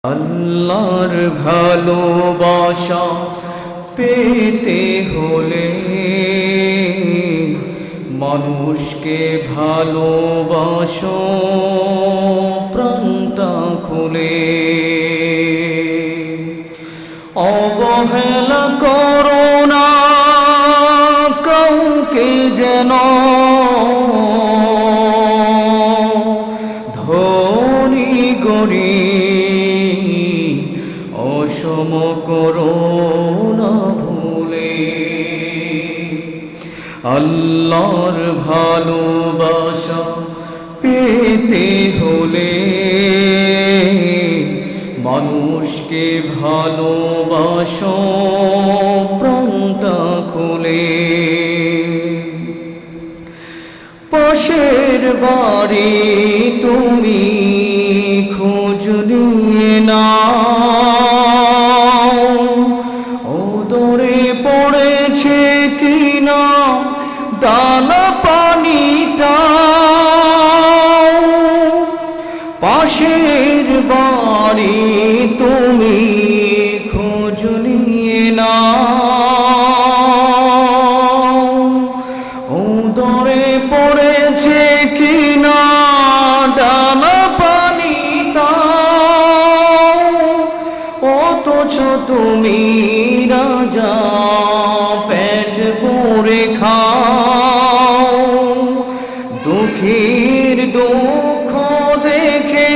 আল্লাহর ভালোবাসা পেতে হলে মানুষকে ভালোবাসো প্রাণটা খুলে। অবহেলা করো না কাউকে যেন, ধনী গরিব অসম করো না ভুলে। আল্লাহর ভালোবাসা পেতে হলে মানুষকে ভালোবাসো প্রাণটা খুলে। পাশের বাড়ি তুমি খোঁজ নিয়ে নাও, ওদরে পড়েছে কিনা দানা পানিটা। পাশের বাড়ি তুমি খোঁজ নিয়ে নাও, ওদরে পড়েছে কিনা দানা পানিটা। অথচ তুমি রাজা পেট ভরে খাও, দুঃখীর দুঃখ দেখে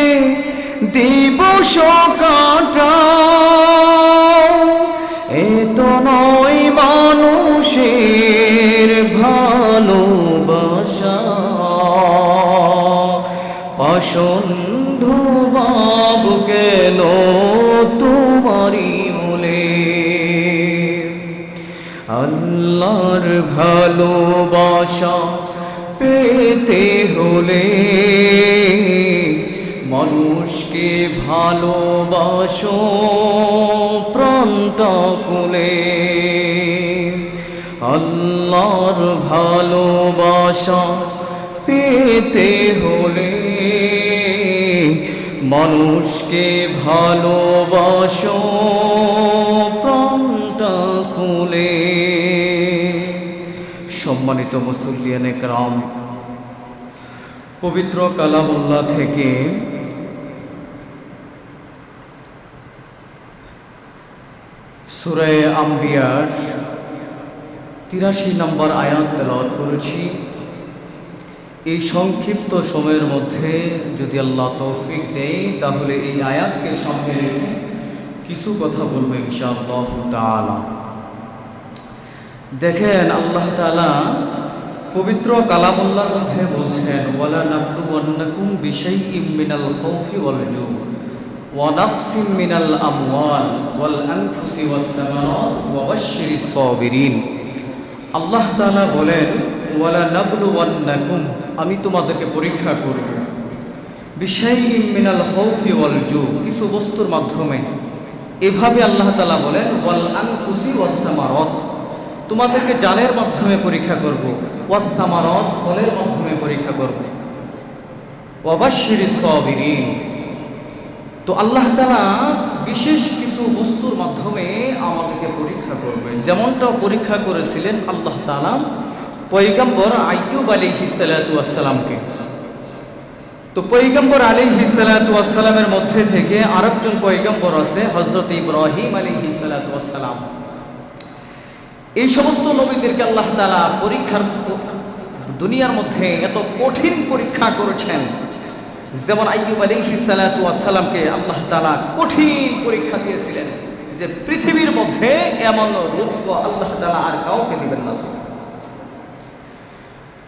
দিবস কাটাও। এত নয় মানুষের ভালোবাসা, পাষণ্ড ভাব কেন তোমারই মনে। আল্লাহর ভালোবাসা পেতে হলে মানুষকে ভালোবাসো প্রাণটা খুলে। আল্লাহর ভালোবাসা পেতে হলে মানুষকে ভালোবাসো প্রাণটা খুলে। সম্মানিত মুসল্লিয়ানে কেরাম, পবিত্র কালামুল্লাহ থেকে সূরা আম্বিয়ার ৮৩ নম্বর আয়াত তেলাওয়াত করেছি। এই সংক্ষিপ্ত সময়ের মধ্যে যদি আল্লাহ তৌফিক দেয় তাহলে এই আয়াতকে সামনে রেখে কিছু কথা বলবো ইনশাআল্লাহ তাআলা। দেখেন, আল্লাহ তাআলা পবিত্র কালামুল্লাহর মধ্যে বলছেন, ওয়ালা নাবলুওয়ান্নাকুম বিশাইইম মিনাল খাউফি ওয়াল জু ওয়া নাকসিম মিনাল আমওয়াল ওয়াল আনফুসি ওয়াস সামারাত ওয়া বাশশিরিস সাবিরিন। আল্লাহ তাআলা বলেন, ওয়ালা নাবলুওয়ান্নাকুম, আমি তোমাদেরকে পরীক্ষা করব, বিশাইইম মিনাল খাউফি ওয়াল জু, কিছু বস্তুর মাধ্যমে। এভাবে আল্লাহ তাআলা বলেন, ওয়াল আনফুসি ওয়াস সামারাত, তোমাদেরকে জানের মাধ্যমে পরীক্ষা করব, ওয়াস সামারাত, ফলের মাধ্যমে পরীক্ষা করব, ওয়া বাশশিরিস সাবিরিন। তো আল্লাহ তাআলা বিশেষ কিছু বস্তুর মাধ্যমে আমাদেরকে পরীক্ষা করবে, যেমনটা পরীক্ষা করেছিলেন আল্লাহ তাআলা পয়গম্বর আইয়ুব আলাইহিস সালাতু ওয়াস সালামকে। তো পয়গম্বর আলাইহিস সালাতু ওয়াস সালামের মধ্যে থেকে আরেকজন পয়গম্বর আছে হযরত ইব্রাহিম আলাইহিস সালাতু ওয়াস সালাম। এই সমস্ত নবীদেরকে আল্লাহ তাআলা পরীক্ষার দুনিয়ার মধ্যে এত কঠিন পরীক্ষা করেছেন। যেমন আইয়ুব আলাইহিস সালাতু ওয়াস সালামকে আল্লাহ তাআলা কঠিন পরীক্ষা দিয়েছিলেন যে পৃথিবীর মধ্যে এমন রূপ আল্লাহ তাআলা আর কাউকে দিবেন না।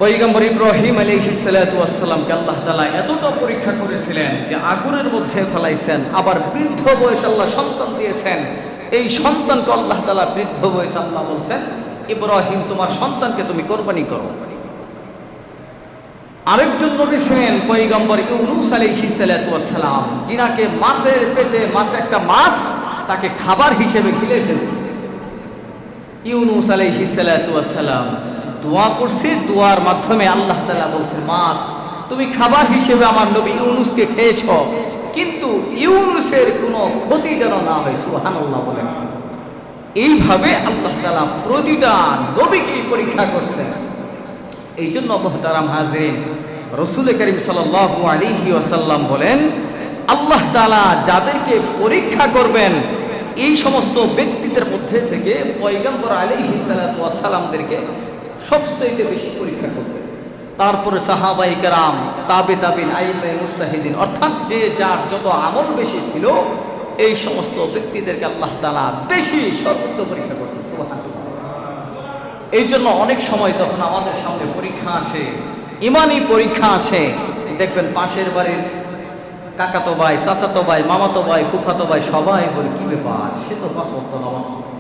পয়গম্বর ইব্রাহিম আলাইহিস সালাতু ওয়াস সালামকে আল্লাহ তাআলা এতটা পরীক্ষা করেছিলেন যে আগুনের মধ্যে ফেলাইছেন, আবার বৃদ্ধ বয়সে আল্লাহ সন্তান দিয়েছেন। এই সন্তানকে আল্লাহ তাআলা বৃদ্ধ বয়সে আল্লাহ বলছেন, ইব্রাহিম তোমার সন্তানকে তুমি কোরবানি করো। আরেকজন নবী ছিলেন পয়গম্বর ইউনূস আলাইহিস সালাতু ওয়াস সালাম, যিনাকে মাছের পেটে মাত্র একটা মাছ তাকে খাবার হিসেবে গিলে ফেলছে। ইউনূস আলাইহিস সালাতু ওয়াস সালাম দোয়া করছে, দোয়ার মাধ্যমে আল্লাহ তাআলা বলছেন, মাছ তুমি খাবার হিসেবে আমার নবী ইউনূসকে খেয়েছো, কিন্তু ইউনূসের কোনো ক্ষতি যেন না হয়, সুবহানাল্লাহ বলেন। এইভাবে আল্লাহ তাআলা প্রতিটা নবীকেই পরীক্ষা করছেন। এই জন্য মুহতারাম হাজিরিন, রাসূল করিম সাল্লাল্লাহু আলাইহি ওয়াসাল্লাম বলেন, আল্লাহ তাআলা যাদেরকে পরীক্ষা করবেন এই সমস্ত ব্যক্তিদের মধ্যে থেকে পয়গম্বর আলাইহিস সালাতু ওয়াস সালামদেরকে সবচেয়ে বেশি পরীক্ষা করবেন। তারপরে সাহাবায়ে কেরাম, তাবে তাবিন, আইম্মায়ে মুজতাহিদিন, অর্থাৎ যে যার যত আমল বেশি ছিল এই সমস্ত ব্যক্তিদেরকে আল্লাহ তাআলা বেশি সর্বোচ্চ পরীক্ষা করতেন, সুবহানাল্লাহ। এই জন্য অনেক সময় যখন আমাদের সামনে পরীক্ষা আসে, ইমানি পরীক্ষা আসে, দেখবেন পাশের বাড়ির কাকাতো ভাই, চাচাতো ভাই, মামাতো ভাই, ফুফাতো ভাই সবাই বলে কি ব্যাপার, সে তো 5 ওয়াক্ত নামাজ পড়ে,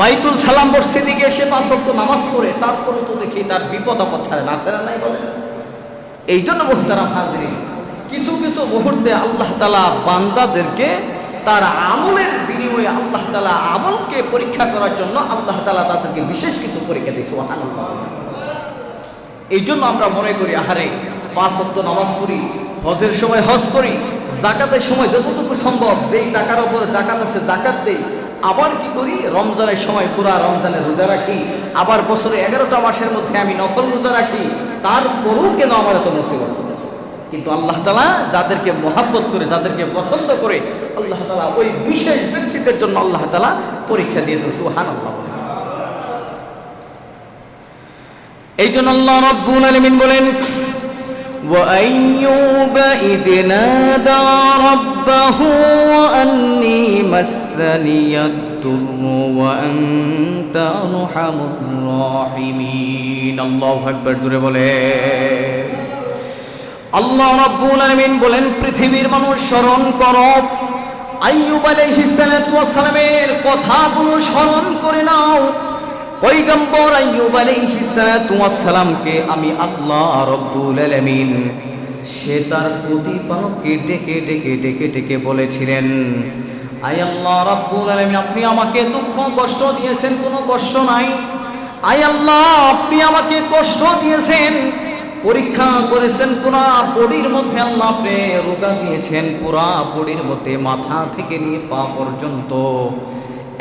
বাইতুল সালাম মসজিদে গিয়ে সে 5 ওয়াক্ত নামাজ পড়ে, তারপরে তো দেখি তার বিপদ আপদ ছাড়ে না, ছাড়া নাই বলেন। এই জন্য মুহতারাম হাজিরিন, কিছু কিছু মুহূর্তে আল্লাহ তাআলা বান্দাদেরকে তার আমলের বিনিময়ে আল্লাহ তাআলা আমলকে পরীক্ষা করার জন্য আল্লাহ তাআলা তাদেরকে বিশেষ কিছু পরীক্ষা দেয়, সুবহানাল্লাহ। এই জন্য আমরা মনে করি আহারে 5 ওয়াক্ত নামাজ পড়ি, হজের সময় হজ করি, যাকাতের সময় যতটুকু সম্ভব যেই টাকার উপর যাকাত আছে যাকাত দেই, আবার কি করি রমজানের সময় পুরা রমজানের রোজা রাখি, আবার বছরে 11টা মাসের মধ্যে আমি নফল রোজা রাখি, তারপরেও কেন আমার এত মুসিবত? কিন্তু আল্লাহ তাআলা যাদেরকে মহব্বত করে, যাদেরকে পছন্দ করে, আল্লাহ তাআলা ওই বিশেষ ব্যক্তিদের জন্য আল্লাহ তাআলা পরীক্ষা দিয়েছেন, সুবহানাল্লাহ। এই জন্য আল্লাহ রাব্বুল আলামিন বলেন, وَأَيُّوبَ إِذْ نَادَى رَبَّهُ أَنِّي مَسَّنِيَ الضُّرُّ وَأَنْتَ أَرْحَمُ الرَّاحِمِينَ। আল্লাহু আকবার, জোরে বলে। আল্লাহ রাব্বুল আলামিন বলেন, পৃথিবীর মানুষ স্মরণ করো, আইয়ুব আলাইহিস সালাতু ওয়াস সালামের কথাগুলো স্মরণ করে নাও। পয়গম্বর আইয়ুব আলাইহিস সালাতু ওয়াস সালামকে আমি আল্লাহ রাব্বুল আলামিন সে তার প্রতিপালককে ডেকে ডেকে ডেকে ডেকে বলেছিলেন, আয় আল্লাহ রাব্বুল আলামিন, আপনি আমাকে দুঃখ কষ্ট দিয়েছেন, কোনো কষ্ট নাই। আয় আল্লাহ, আপনি আমাকে কষ্ট দিয়েছেন, পরীক্ষা করেছেন পুরা বডির মধ্যে, আল্লাহ আপনি রোগা দিয়েছেন পুরা বডির মধ্যে, মাথা থেকে নিয়ে পা পর্যন্ত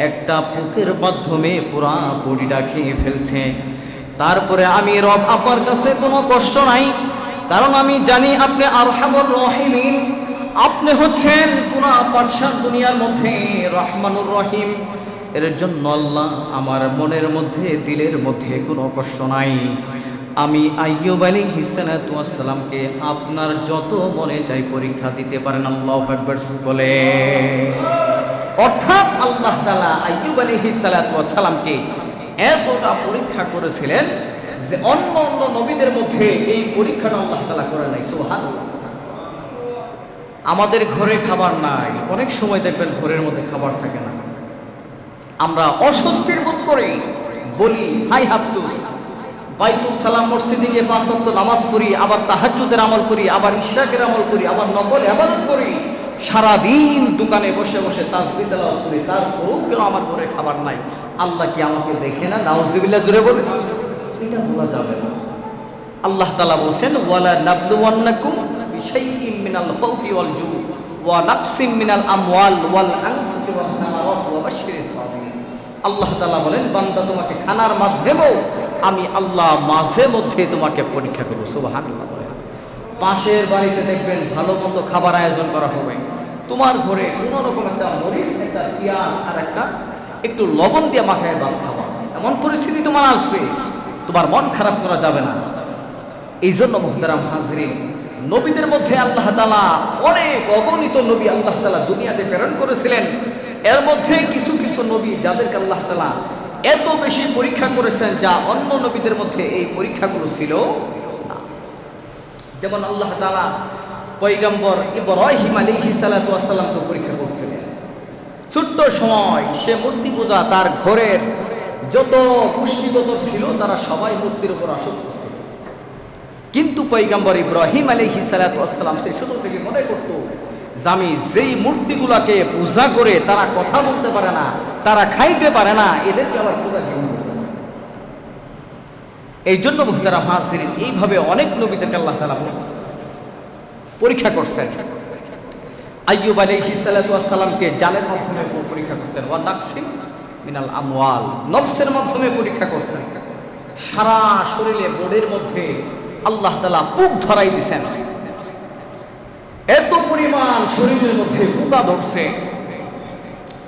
একটা পোকের মাধ্যমে পুরা বডিটা খেয়ে ফেলছে। তারপরে আমি রব আপনার কাছে কোনো কষ্ট নাই, কারণ আমি জানি আপনি আরহামুর রহিমিন, আপনি হচ্ছেন পুরা পারসার দুনিয়ার মধ্যে রহমানুর রহিম। এর জন্য আল্লাহ আমার মনের মধ্যে, দিলের মধ্যে কোনো কষ্ট নাই। আমি আইয়ুব আলাইহিস সালাতু ওয়াস সালামকে আপনার যত মনে চাই পরীক্ষা দিতে পারেন, আল্লাহু আকবার বলে। অর্থাৎ আল্লাহ তাআলা আইয়ুব আলাইহিস সালাতু ওয়াস সালামকে এতটা পরীক্ষা করেছিলেন যে অন্য অন্য নবীদের মধ্যে এই পরীক্ষাটা আল্লাহ তাআলা করে নাই, সুবহানাল্লাহ। আমাদের ঘরে খাবার নাই, অনেক সময় দেখবেন ঘরের মধ্যে খাবার থাকে না, আমরা অস্বস্তির বোধ করি, বলি হাই আফসোস, বাইতুল সালাম মসজিদে গিয়ে 5 ওয়াক্ত নামাজ পড়ি, আবার তাহাজ্জুদের আমল করি, আবার ইশরাকের আমল করি, আবার নফল ইবাদত করি, সারাদিন দোকানে বসে বসে তাসবিহ তেলাওয়াত করি, তারপরেও কেন আমার ঘরে খাবার নাই? আল্লাহ কি আমাকে দেখে না? নাউজুবিল্লাহ, জোরে বলে। এটা বলা যাবে না। আল্লাহ তাআলা বলছেন, ওয়ালা নাবলুওয়ান্নাকুম বিশাইইম মিনাল খাউফি ওয়াল জু ওয়া নাকসিম মিনাল আমওয়াল ওয়াল আনফুসি ওয়াস সামারাত ওয়া বাশশিরিস সাবিরিন। আল্লাহ তাআলা বলেন, বান্দা তোমাকে খানার মাধ্যমেও আমি আল্লাহ মাঝে মধ্যে তোমাকে পরীক্ষা করব, সুবহানাল্লাহ। পাশের বাড়িতে দেখবেন ভালো মন্দ খাবার আয়োজন করা হবে, তোমার ঘরে কোনো রকম একটা মরিচ, একটা পেঁয়াজ আর একটা একটু লবণ দিয়ে মাখায় ভাত খাওয়া, এমন পরিস্থিতি তোমার আসবে, তোমার মন খারাপ করা যাবে না। এই জন্য মুহতারাম হাজরিন, নবীদের মধ্যে আল্লাহ তাআলা অনেক অগণিত নবী আল্লাহ তাআলা দুনিয়াতে প্রেরণ করেছিলেন। এর মধ্যে কিছু কিছু নবী যাদেরকে আল্লাহ তাআলা এত বেশি পরীক্ষা করেছেন যা অন্য নবীদের মধ্যে এই পরীক্ষাগুলো ছিল না। যেমন আল্লাহ তাআলা পয়গম্বর ইব্রাহিম আলাইহিস সালাতু ওয়াস সালামকে পরীক্ষা করছিলেন। ছোট্ট সময় সে মূর্তি পূজা, তার ঘরের যত পুষ্টিগত ছিল তারা সবাই মূর্তির উপর আসক্ত ছিল। কিন্তু পয়গম্বর ইব্রাহিম আলাইহিস সালাতু ওয়াস সালাম সে শুরু থেকে মনে করত যে আমি যেই মূর্তিগুলোকে পূজা করে তারা কথা বলতে পারে না, তারা খাইতে পারে না, এদেরকে আবার পূজা কেমন করবে? এই জন্য মুহতারাম হাজিরিন, এইভাবে অনেক নবীদেরকে আল্লাহ তাআলা পরীক্ষা করছেন। আইয়ুব আলাইহিস সালাতু ওয়াস সালামকে জানের মাধ্যমে পরীক্ষা করছেন, ওয়া নাকসিম মিনাল আমওয়াল, নফসের মাধ্যমে পরীক্ষা করছেন। সারা শরীরে বডির মধ্যে আল্লাহ তাআলা পোক ধরাই দিয়েছেন। এত পরিমাণ শরীরের মধ্যে পোকা ধরছে,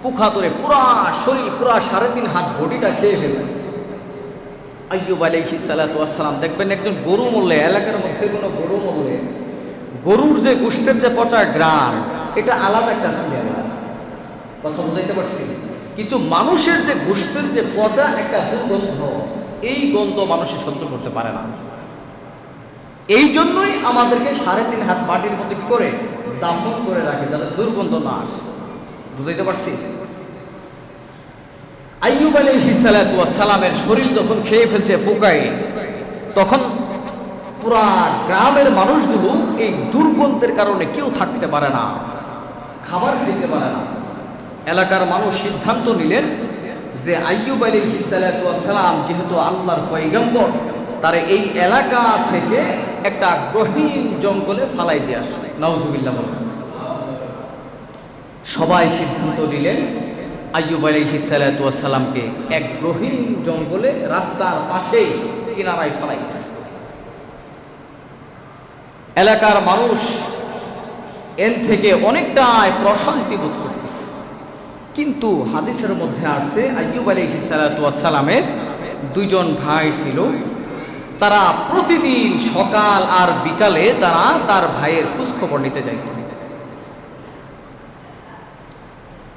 পোকা ধরে পুরা শরীর, পুরা 3.5 হাত বডিটা খেয়ে ফেলছে। আইয়ুব আলাইহিস সালাতু ওয়াস সালাম দেখবেন একজন গরু মরলে, এলাকার মধ্যে কোনো গরু মরলে গরুর যে গোশতের যে পচা গ্রাম, এটা আলাদা একটা কথা বুঝাইতে পারছি। কিন্তু মানুষের যে গোশতের যে পচা একটা দুর্গন্ধ, এই গন্ধ মানুষে সহ্য করতে পারে না। এই জন্যই আমাদেরকে 3.5 হাত মাটির মধ্যে কি করে দাফন করে রাখে, যাতে দুর্গন্ধ না আসে। বুঝাইতে পারছি? আইয়ুব আলাইহিস সালাতু ওয়াস সালামের শরীর যখন খেয়ে ফেলছে পোকায়, তখন পুরা গ্রামের মানুষগুলো এই দুর্গন্ধের কারণে কেউ থাকতে পারে না, খাবার খেতে পারে না। এলাকার মানুষ সিদ্ধান্ত নিলেন যে আইয়ুব আলাইহিস সালাতু ওয়াস সালাম যেহেতু আল্লাহর পয়গম্বর, তার এই এলাকা থেকে একটা গহীন জঙ্গলে ফালাই দিয়ে আসে। নাউজুবিল্লাহ বলেন। সবাই সিদ্ধান্ত নিলেন আইয়ুব আলাইহিস সালাতু ওয়াস সালামকে এক গহীন জঙ্গলে রাস্তার পাশে কিনারায় ফালাই দিয়েছে। এলাকার মানুষ এর থেকে অনেকটাই প্রশান্তি বোধ করতেছে। কিন্তু হাদিসের মধ্যে আসছে আইয়ুব আলাইহিস সালাতু ওয়াস সালামের 2 জন ভাই ছিল। তারা প্রতিদিন সকাল আর বিকালে তারা তার ভাইয়ের খোঁজ খবর নিতে যাইত।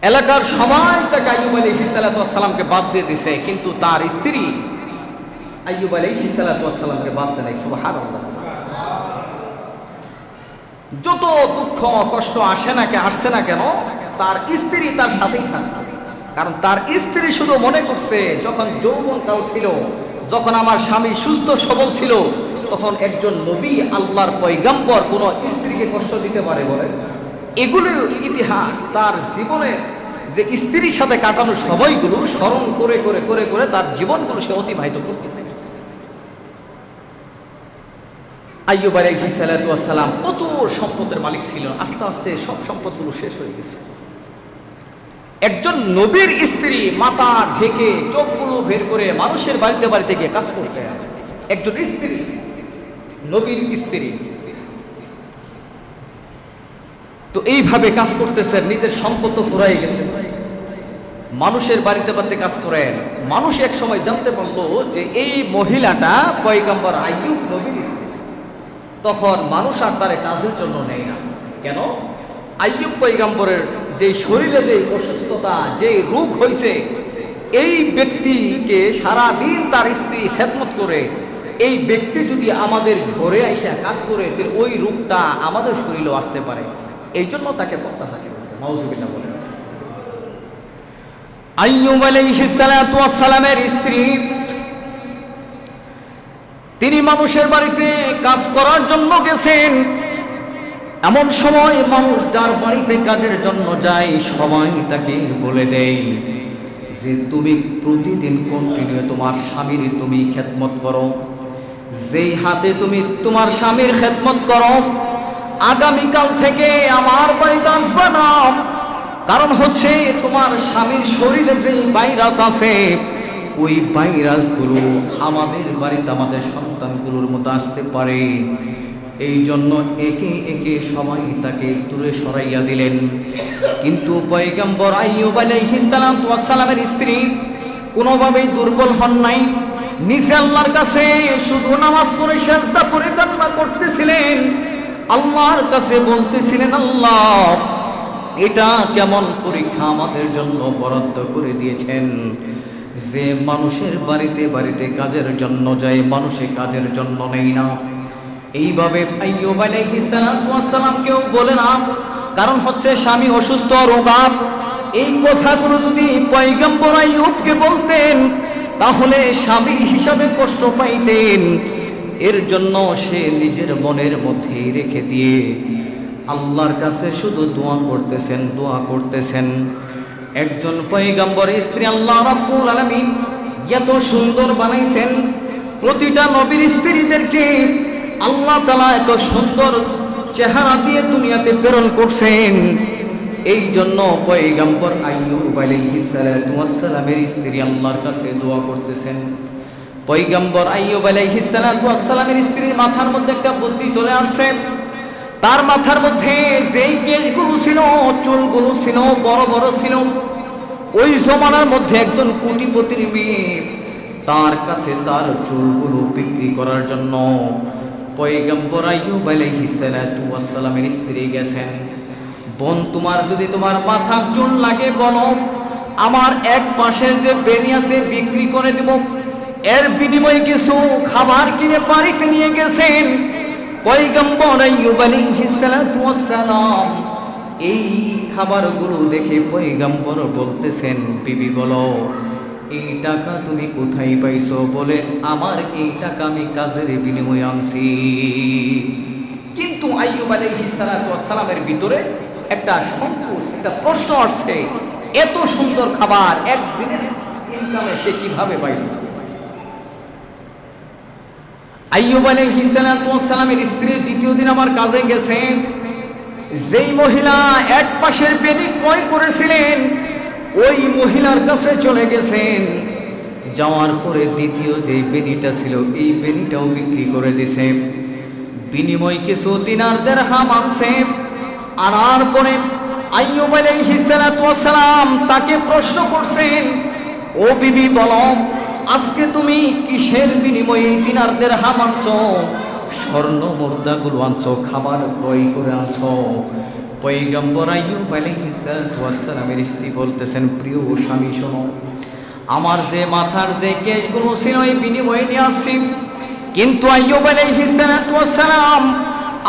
এলাকার সবাই তাকে আইয়ুব আলাইহিস সালাতু ওয়াস সালামকে বাদ দিয়ে দিয়েছে, কিন্তু তার স্ত্রী আইয়ুব আলাইহিস সালাতু ওয়াস সালামকে বাদ দেয় নাই। সুবহানাল্লাহ। যত দুঃখ কষ্ট আসছে না কেন, তার স্ত্রী তার সাথেই থাকছে। কারণ তার স্ত্রী শুধু মনে করছে, যখন যৌবনকাল ছিল, যখন আমার স্বামী সুস্থ সবল ছিল, তখন একজন নবী আল্লাহর পয়গম্বর কোন স্ত্রীকে কষ্ট দিতে পারে বলে? এগুলো ইতিহাস। তার জীবনে যে স্ত্রীর সাথে কাটানো সময়গুলো স্মরণ করে করে করে করে তার জীবনগুলো সে অতিবাহিত করতেছে। আইয়ুব আলাইহিস সালাতু ওয়াস সালাম প্রচুর সম্পদের মালিক ছিলেন। আস্তে আস্তে সব সম্পদগুলো শেষ হয়ে গেছে। একজন নবীর স্ত্রী মাথা ঢেকে চোখগুলো বের করে মানুষের বাড়িতে বাড়িতে গিয়ে কাজ করতে আসে। একজন স্ত্রী, নবীর স্ত্রী, তো এইভাবে কাজ করতেছে। নিজের সম্পদ তো ফুরাই গেছে, মানুষের বাড়িতে বাড়িতে কাজ করেন। মানুষ এক সময় জানতে পারলো যে এই মহিলাটা পয়গম্বর আইয়ুব নবীর স্ত্রী। তখন মানুষ আর তারে কাজের জন্য নেয় না। কেন? আইয়ুব পয়গম্বরের যে শরীরে যে অসুস্থতা, যে রোগ হয়েছে, এই ব্যক্তিকে সারা দিন তার স্ত্রী খেদমত করে, এই ব্যক্তি যদি আমাদের ঘরে এসে কাজ করে, তাহলে ওই রোগটা আমাদের শরীরেও আসতে পারে। এই জন্য তাকে প্রত্যাহার করেছে। নাউজুবিল্লাহ বলেন। আইয়ুব আলাইহিস সালাতু ওয়াস সালামের স্ত্রী, তিনি মানুষের বাড়িতে কাজ করার জন্য গেছেন। এমন সময় মানুষ যার বাড়িতে কাজের জন্য যায়, সবাই তাকে বলে দেয় যে তুমি প্রতিদিন কন্টিনিউ তোমার স্বামীর তুমি খেদমত করো, যেই হাতে তুমি তোমার স্বামীর খেদমত করো, আগামীকাল থেকে আমার বাড়িতে আসবে না। কারণ হচ্ছে তোমার স্বামীর শরীরে যে ভাইরাস আছে, ওই ভাইরাসগুলো আমাদের বাড়িতে আমাদের সন্তানগুলোর মতো আসতে পারে। এই জন্য একে একে সবাই তাকে দূরে সরাইয়া দিলেন। কিন্তু পয়গম্বর আইয়ুব আলাইহিস সালাতু ওয়াস সালামের স্ত্রী কোনোভাবেই দুর্বল হন নাই। নিজে আল্লাহর কাছে শুধু নামাজ পড়ে সিজদা করে কান্না করতেছিলেন। আল্লাহর কাছে বলতেছিলেন, আল্লাহ, এটা কেমন পরীক্ষা আমাদের জন্য বরাদ্দ করে দিয়েছেন যে মানুষের বাড়িতে বাড়িতে কাজের জন্য যায়, মানুষে কাজের জন্য নেই না। এইভাবে আইয়ুব আলাইহিস সালাতু ওয়াস সালাম কেউ বলে না। কারণ হচ্ছে স্বামী অসুস্থ, রোগাপ। এই কথাগুলো যদি পয়গম্বর আইয়ুবকে বলতেন, তাহলে স্বামী হিসাবে কষ্ট পাইতেন। এর জন্য সে নিজের মনের মধ্যে রেখে দিয়ে আল্লাহর কাছে শুধু দোয়া করতেছেন। একজন পয়গম্বর স্ত্রী আল্লাহ রাব্বুল আলামিন এত সুন্দর বানাইছেন। প্রতিটা নবীর স্ত্রীদেরকে আল্লাহ তাআলা এত সুন্দর চেহারা দিয়ে দুনিয়াতে প্রেরণ করছেন। এই জন্য পয়গম্বর আইয়ুব আলাইহিস সালাতু ওয়াস সালামের স্ত্রী আল্লাহর কাছে দোয়া করতেছেন। পয়গম্বর আইয়ুব আলাইহিস সালাতু ওয়াস সালামের স্ত্রীর মাথার মধ্যে একটা বুদ্ধি চলে আসছে। তার মাথার মধ্যে যেই কেশগুলো ছিল, চুলগুলো ছিল, বড় বড় ছিল, ওই জমানার মধ্যে একজন কোটিপতির মেয়ে তার কাছে তার চুলগুলো বিক্রি করার জন্য পয়গম্বর আইয়ুব আলাইহিস সালাতু ওয়াস সালামের স্ত্রী গেছেন। বোন, তোমার যদি তোমার মাথার চুল লাগে বলো, আমার এক পাশের যে বেনি আছে বিক্রি করে দেব। এর বিনিময়ে কিছু খাবার কিনে বাড়িতে নিয়ে গেছেন। পয়গম্বর আইয়ুব আলাইহিস সালাতু ওয়াস সালাম এই খাবারগুলো দেখে পয়গম্বর বলতেছেন, বিবি বলো এই টাকা তুমি কোথায় পাইছো? বলে আমার এই টাকা আমি কাজের বিনিময়ে আনছি। কিন্তু আইয়ুব আলাইহিস সালাতু ওয়াস সালামের ভিতরে একটা সংকোচ, একটা প্রশ্ন আসছে, এত সুন্দর খাবার একদিনের ইনকামে সে কিভাবে পাইল? আইয়ুব আলাইহিস সালাতু ওয়াস সালামের স্ত্রী দ্বিতীয় দিন আমার কাজে গেছে। যেই মহিলা এক পাশের বেনি ক্রয় করেছিলেন ওই মহিলার কাছে চলে গেছেন। যাওয়ার পরে দ্বিতীয় যে বেনিটা ছিল এই বেনিটাও বিক্রি করে দিছে। বিনিময় কিছু দিনার দিরহাম আনছে। আনার পরে আইয়ুব আলাইহিস সালাতু ওয়াস সালাম তাকে প্রশ্ন করছেন, ও বিবি বলো আজকে তুমি কিসের বিনিময়ে দিনার দিরহাম আনছো? স্বর্ণ মুদ্রাগুলো আনছো, খাবার ক্রয় করে আনছো? পয়গম্বর আইয়ুব আলাইহিস সালাতু ওয়াস সালামের স্ত্রী বলতেছেন, প্রিয় স্বামী শোনো, আমার যে মাথার যে কেশগুলো ছিল এই বিনিময়ে নিয়ে আসছি। কিন্তু আইয়ুব আলাইহিস সালাতু ওয়াস সালাম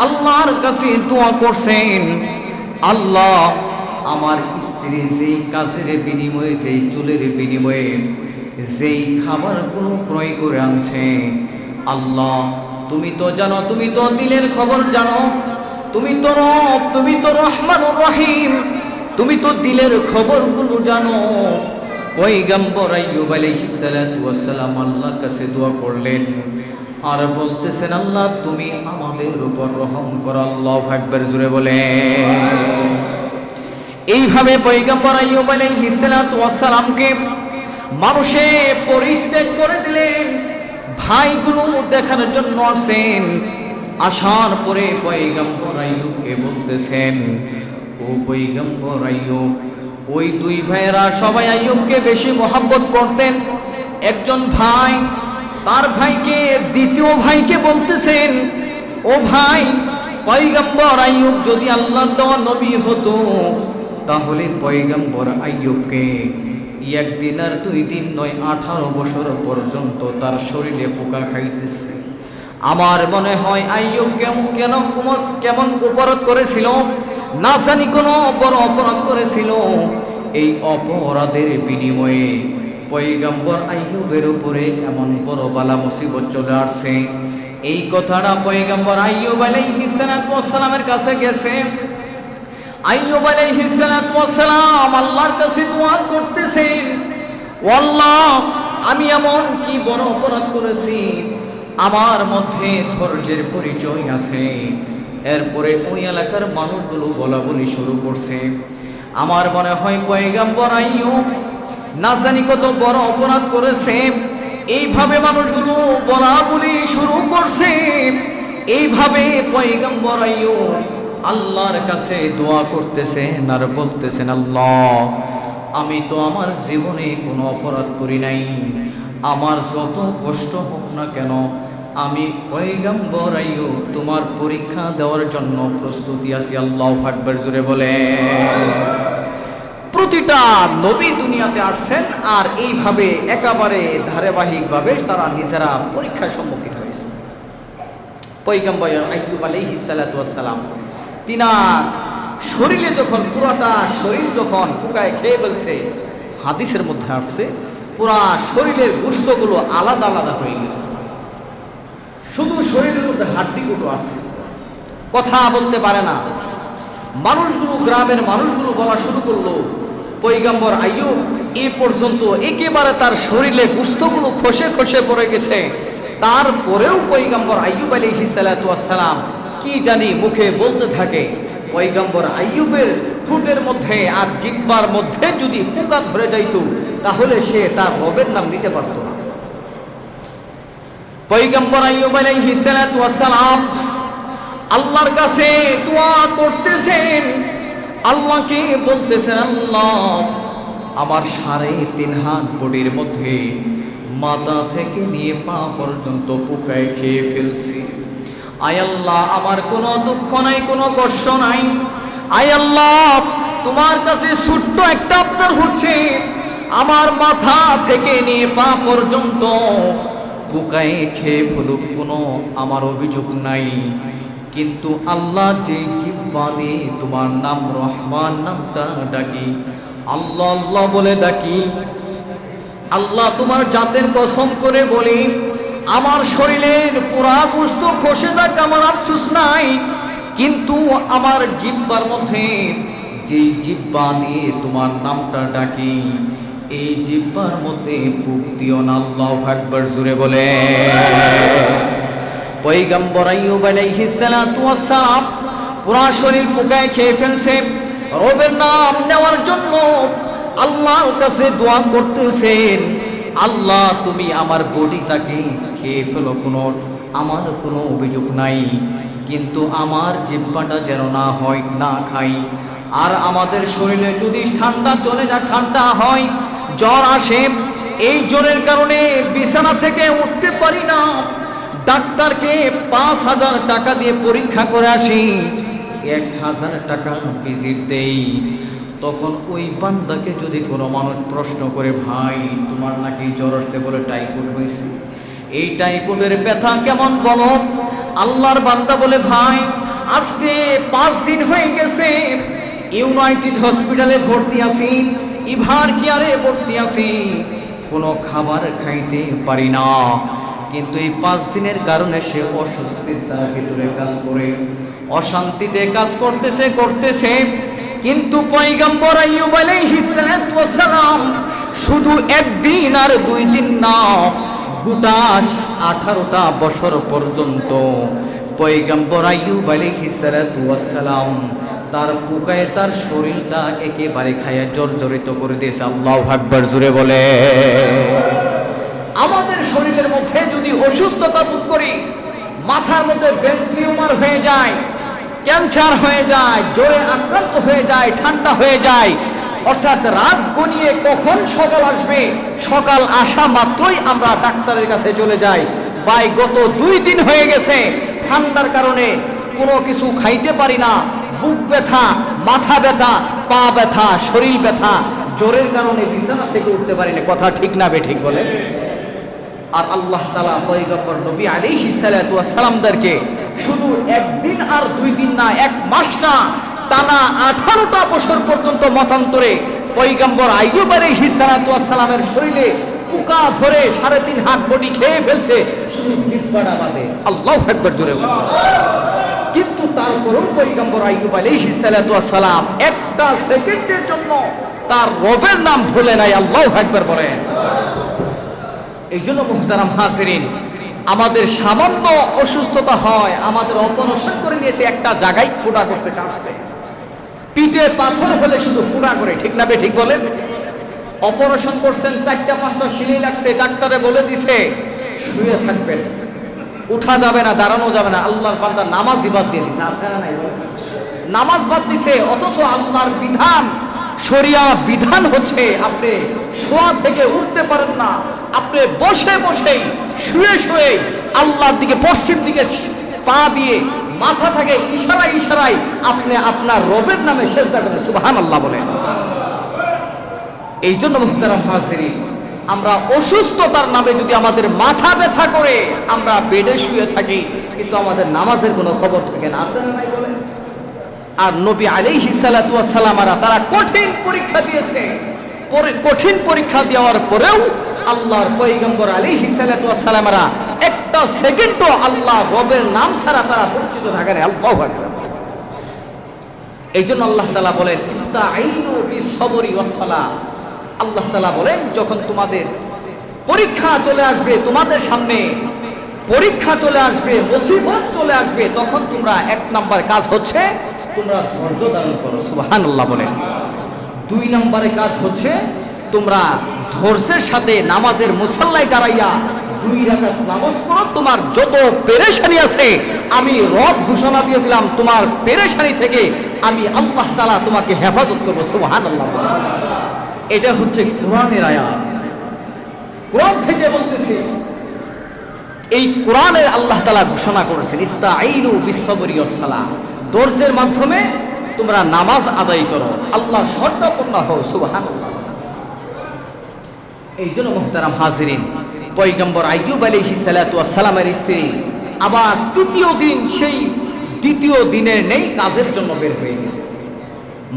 আল্লাহর কাছে দোয়া করছেন, আল্লাহ আমার স্ত্রী যেই কাজের বিনিময়ে, যেই চুলের বিনিময়ে যেই খাবারগুলো ক্রয় করে আনছে, আল্লাহ তুমি তো জানো, তুমি তো দিলের খবর জানো, তুমি তো রব, তুমি তো রহমানুর রহিম, তুমি তো দিলের খবরগুলো জানো। পয়গম্বর আইয়ুব আলাইহিস সালাতু ওয়াস সালাম আল্লাহর কাছে দোয়া করলেন আর বলতেছেন, আল্লাহ তুমি আমাদের উপর রহম করো। আল্লাহু আকবার, জোরে বলে। এইভাবে পয়গম্বর আইয়ুব আলাইহিস সালাতু ওয়াস সালামকে মানুষে পরিত্যাগ করে দিলেন। ভাইগুলো দেখানোর জন্য আসেন। আসার পরে পয়গম্বর আইয়ুবকে বলতেছেন, ও পয়গম্বর আইয়ুব, ওই দুই ভাইয়েরা সবাই আইয়ুবকে বেশি মহব্বত করতেন। একজন ভাই তার ভাইকে, দ্বিতীয় ভাইকে বলতেছেন, ও ভাই, পয়গম্বর আইয়ুব যদি আল্লাহর দেওয়া নবী হতো তাহলে পয়গম্বর আইয়ুবকে একদিন আর 2 দিন নয় 18 বছর পর্যন্ত তার শরীরে পোকা খাইতেছে। আমার মনে হয় আইয়ুব কেমন অপরাধ করেছিল, না জানি কোনো বড় অপরাধ করেছিল। এই অপরাধের বিনিময়ে পয়গম্বর আইয়ুবের উপরে এমন বড় বালা মুসিবত চলে আসছে। এই কথাটা পয়গম্বর আইয়ুব আলাইহিস সালাতু ওয়াস সালামের কাছে গেছে। আইয়ুব আলাইহিস সালাতু ওয়াস সালাম আল্লাহর কাছে দোয়া করতেছেন, ও আল্লাহ আমি এমন কি বড় অপরাধ করেছি, আমার মধ্যে ধৈর্যের পরিচয় আছে। এরপরে ওই এলাকার মানুষগুলো বলাবলি শুরু করছে। আমার মনে হয় পয়গম্বর আইয়ুব না জানি কত বড় অপরাধ করেছে। এইভাবে মানুষগুলো বলাবলি শুরু করছে। এইভাবে পয়গম্বর আইয়ুব আল্লাহর কাছে দোয়া করতেছেন আর বলতেছেন, আল্লাহ আমি তো আমার জীবনে কোনো অপরাধ করি নাই, আমার যত কষ্ট হোক না কেন আমি পয়গম্বর আইয়ুব তোমার পরীক্ষা দেওয়ার জন্য প্রস্তুতি আছি। আল্লাহু আকবার, জোরে বলে। প্রতিটা নবী দুনিয়াতে আসছেন আর এইভাবে একেবারে ধারাবাহিকভাবে তারা নিজেরা পরীক্ষার সম্মুখীন হয়েছে। পয়গম্বর আইয়ুব আলাইহিস সালাতু ওয়াস সালাম তিনার শরীরে যখন পুরাটা শরীর যখন পোকায় খেয়ে ফেলছে, হাদিসের মধ্যে আসছে পুরা শরীরের গোশতগুলো আলাদা আলাদা হয়ে গেছে। শুধু শরীরের মধ্যে হাড্ডিগুলো আছে, কথা বলতে পারে না। মানুষগুলো, গ্রামের মানুষগুলো বলা শুরু করলো, পয়গম্বর আইয়ুব এ পর্যন্ত একেবারে তার শরীরে গোশতগুলো খসে খসে পড়ে গেছে। তারপরেও পয়গম্বর আইয়ুব আলাইহিস সালাতু ওয়াস সালাম কি জানি মুখে বলতে থাকে। পয়গম্বর আইয়ুবের ঠোঁটের মধ্যে আর জিহ্বার মধ্যে যদি পোকা ধরে যাইত তাহলে সে তার রবের নাম নিতে পারত না। পয়গম্বর আইয়ুব আলাইহিস সালাতু ওয়াস সালাম আল্লাহর কাছে দোয়া করতেছেন, আল্লাহকে বলতেছেন, আল্লাহ আমার 3.5 হাত বডির মধ্যে মাথা থেকে নিয়ে পা পর্যন্ত পোকায় খেয়ে ফেলছি। আয় আল্লাহ আমার কোনো দুঃখ নাই, কোনো কষ্ট নাই। আয় আল্লাহ তোমার কাছে ছোট্ট একটা আবদার হচ্ছে, আমার মাথা থেকে নিয়ে পা পর্যন্ত পোকায় খেয়ে ফেলুক, কোনো আমার অভিযোগ নাই। কিন্তু আল্লাহ যে জিহ্বা দিয়ে তোমার নাম রহমান নামটা ডাকি, আল্লাহ আল্লাহ বলে ডাকি, আল্লাহ তোমার জাতের কসম করে বলি, আমার শরীরের পুরা গোশত খসে যাক আমার আফসোস নাই, কিন্তু আমার জিহ্বার মধ্যে যে জিহ্বা দিয়ে তোমার নামটা ডাকি এই জিহ্বার মধ্যে পুক দিও না। আল্লাহু আকবার জোরে বলে। পয়গম্বর আইয়ুব আলাইহিস সালাতু ওয়াস সালাম পুরা শরীর পোকায় খেয়ে ফেলছে, রবের নাম নেওয়ার জন্য আল্লাহর কাছে দোয়া করতেছেন, আল্লাহ তুমি আমার বডিটাকে খেয়ে ফেলো, আমার কোনো অভিযোগ নাই, কিন্তু আমার জিহ্বাটা যেন না হয়, না খাই। আর আমাদের শরীরে যদি ঠান্ডা চলে যায়, ঠান্ডা হয়, জ্বর আসে, এই জ্বরের কারণে বিছানা থেকে উঠতে পারি না, ডাক্তারকে 5,000 টাকা দিয়ে পরীক্ষা করে আসি, 1,000 টাকা ভিজিট দেই। তখন ওই বান্দাকে যদি কোনো মানুষ প্রশ্ন করে, ভাই তোমার নাকি জ্বর আসছে, বলে টাইফয়েড হয়েছে, এই টাইফয়েডের ব্যথা কেমন বলো? আল্লাহর বান্দা বলে, ভাই আজকে 5 দিন হয়ে গেছে, ইউনাইটেড হসপিটালে ভর্তি আছি, ইভার কেয়ারে ভর্তি আছি, কোনো খাবার খাইতে পারি না। কিন্তু এই 5 দিনের কারণে সে অস্বস্তির তার ভিতরে কাজ করে, অশান্তিতে কাজ করতেছে। কিন্তু পয়গম্বর আইয়ুব আলাইহিস সালাতু ওয়াস সালাম শুধু 1 দিন আর 2 দিন না, গোটা 18টা বছর পর্যন্ত পয়গম্বর আইয়ুব আলাইহিস সালাতু ওয়াস সালাম তার পোকায় তার শরীরটা একেবারে খায়া জর্জরিত করে দিয়েছে। আল্লাহু আকবার জোরে বলে। আমাদের শরীরের মধ্যে যদি অসুস্থতা বোধ করি, মাথার মধ্যে ব্রেন টিউমার হয়ে যায়, ক্যান্সার হয়ে যায়, জ্বরে আক্রান্ত হয়ে যায়, ঠান্ডা হয়ে যায়, অর্থাৎ রাত গনিয়ে কখন সকাল আসবে, সকাল আসা মাত্রই আমরা ডাক্তারের কাছে চলে যাই, ভাই গত 2 দিন হয়ে গেছে ঠান্ডার কারণে কোনো কিছু খাইতে পারি না, বুক ব্যথা, মাথা ব্যথা, পা ব্যথা, শরীর ব্যথা, জ্বরের কারণে বিছানা থেকে উঠতে পারি না। কথা ঠিক না বেঠিক বলেন? আর আল্লাহ তাআলা পয়গম্বর নবী আলাইহিস সালাতু ওয়াস সালামদেরকে শুধু 1 দিন আর 2 দিন না, 1 মাস না, টানা 18টা বছর পর্যন্ত মতান্তরে পয়গম্বর আইয়ুব আলাইহিস সালাতু ওয়াস সালামের শরীরে পোকা ধরে 3.5 হাত বডি খেয়ে ফেলছে, শুধু জিহ্বাটা বাদে। আল্লাহু আকবার জোরে বলুন। কিন্তু তারপরেও পয়গম্বর আইয়ুব আলাইহিস সালাতু ওয়াস সালাম একটা সেকেন্ডের জন্য তার রবের নাম ভুলে নাই। আল্লাহু আকবার বলেন। এই জন্য মুহতারাম হাজিরিন, আমাদের সামান্য অসুস্থতা হয়, আমাদের অপারেশন করে নিয়েছে, একটা জায়গায় ফোঁটা করছে, কাটছে, পিঠে পাথর হলে শুধু ফোঁটা করে, ঠিক না বে ঠিক বলেন? অপারেশন করছেন, 4টা-5টা সিলাই লাগছে, ডাক্তারে বলে দিছে শুয়ে থাকবেন, উঠা যাবে না, দাঁড়ানো যাবে না। আল্লাহর বান্দা নামাজই বাদ দিয়ে দিছে, আছে না নাই? নামাজ বাদ দিছে, অথচ আল্লাহর বিধান, শরিয়া বিধান হচ্ছে আপনি শোয়া থেকে উঠতে পারেন না, আপনি বসে বসে শুয়ে আল্লাহর দিকে, পশ্চিম দিকে পা দিয়ে মাথাটাকে ইশারায় আপনি আপনার রবের নামে সিজদা করেন, সুবহানাল্লাহ বলেন। এই জন্য মুহতারাম হাজিরিন, আমরা অসুস্থতার নামে যদি আমাদের মাথা ব্যথা করে আমরা বেডে শুয়ে থাকি, কিন্তু আমাদের নামাজের কোনো খবর থাকে না, আছে না নাই বলেন? আর নবী আলাইহিস সালাতু ওয়াস সালামরা তারা কঠিন পরীক্ষা দিয়েছে, কঠিন পরীক্ষা দেওয়ার পরেও আল্লাহর পয়গম্বর আলাইহিস সালাতু ওয়াস সালামরা একটা সেকেন্ডও আল্লাহ রবের নাম ছাড়া তারা পরিচিত থাকে না। আল্লাহু আকবার। এই জন্য আল্লাহ তাআলা বলেন, ইস্তাঈনু বিস-সাবরি ওয়াস-সালাহ। আল্লাহ তাআলা বলেন, যখন তোমাদের পরীক্ষা চলে আসবে, তোমাদের সামনে পরীক্ষা চলে আসবে, মুসিবত চলে আসবে, তখন তোমরা 1 নাম্বার কাজ হচ্ছে তোমরা ধৈর্য ধারণ করো, সুবহানাল্লাহ বলেন। 2 নম্বরে কাজ হচ্ছে তোমরা ধৈর্যের সাথে নামাজের মুসাল্লায় দাঁড়াইয়া 2 রাকাত নামাজ পড়ো। তোমার যত পেরেশানি আছে আমি রব ঘোষণা দিয়ে দিলাম, তোমার পেরেশানি থেকে আমি আল্লাহ তাআলা তোমাকে হেফাজত করব, সুবহানাল্লাহ। এটা হচ্ছে কোরআনের আয়াত, কোরআন থেকে বলতেছে। এই কোরআনের আল্লাহ তাআলা ঘোষণা করেছেন ইস্তাঈনু বিস-সাবরি ওয়াস-সালাহ, ধৈর্যের মাধ্যমে তোমরা নামাজ আদায় করো, আল্লাহর শর্তাপন্ন হও, সুবহানাল্লাহ। এই জন্য মুহতারাম হাজিরিন, পয়গম্বর আইয়ুব আলাইহিস সালাতু ওয়াস সালামের স্ত্রী আবার তৃতীয় দিন সেই দ্বিতীয় দিনের নেই কাজের জন্য বের হয়ে গেছে।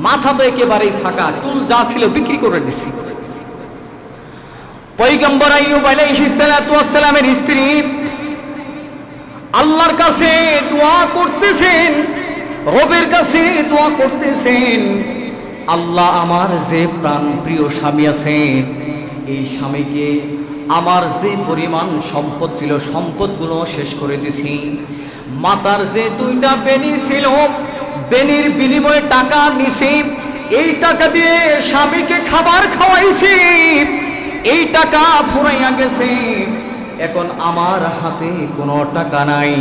মাথা তো একেবারেই ফাঁকা, চুল যা ছিল বিক্রি করে দিছে। পয়গম্বর আইয়ুব আলাইহিস সালাতু ওয়াস সালামের স্ত্রী আল্লাহর কাছে দোয়া করতেছেন, রবের কাছে দোয়া করতেছেন, আল্লাহ আমার যে প্রাণ প্রিয় স্বামী আছে, এই স্বামীকে আমার যে পরিমাণ সম্পদ ছিল সম্পদগুলো শেষ করে দিছি। মাতার যে 2টা বেনি ছিল, বেনির বিনিময়ে টাকা নিছি, এই টাকা দিয়ে স্বামীকে খাবার খাওয়াইছি, এই টাকা ফুরাইয়া গেছে। এখন আমার হাতে কোনো টাকা নাই,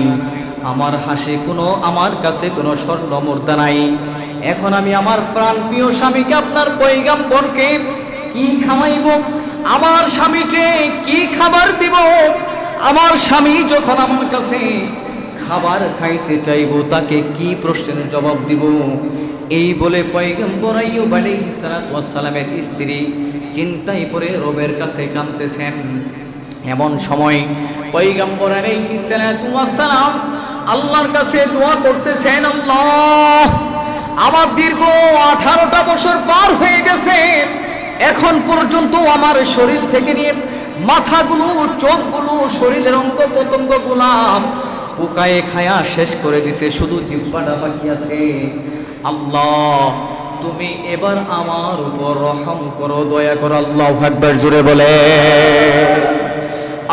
আমার কাছে কোনো স্বর্ণ মুদ্রা নাই। এখন আমি আমার প্রাণ প্রিয় স্বামীকে, আপনার পয়গম্বরকে কি খাওয়াইব? আমার স্বামীকে কি খাবার দিব? আমার স্বামী যখন আমার কাছে খাবার খাইতে চাইব, তাকে কি প্রশ্নের জবাব দিব? এই বলে পয়গম্বর আইয়ুব আলাইহিস সালাতু ওয়াস সালামের স্ত্রী চিন্তায় পড়ে রবের কাছে কাঁদতেছেন। এমন সময় পয়গম্বর আলাইহিস সালাতু ওয়াস সালাম আল্লাহর কাছে দোয়া করতেছেন, আল্লাহ আমার দীর্ঘ 18টা বছর পার হয়ে গেছে, এখন পর্যন্ত আমার শরীর থেকে নিয়ে মাথাগুলো, চোখগুলো, শরীরের অঙ্গ প্রত্যঙ্গগুলো পোকায় খায়া শেষ করে দিছে, শুধু জিহ্বাটা বাকি আছে। আল্লাহ তুমি এবার আমার উপর রহম করো, দয়া করো। আল্লাহু আকবার, জোরে বলে।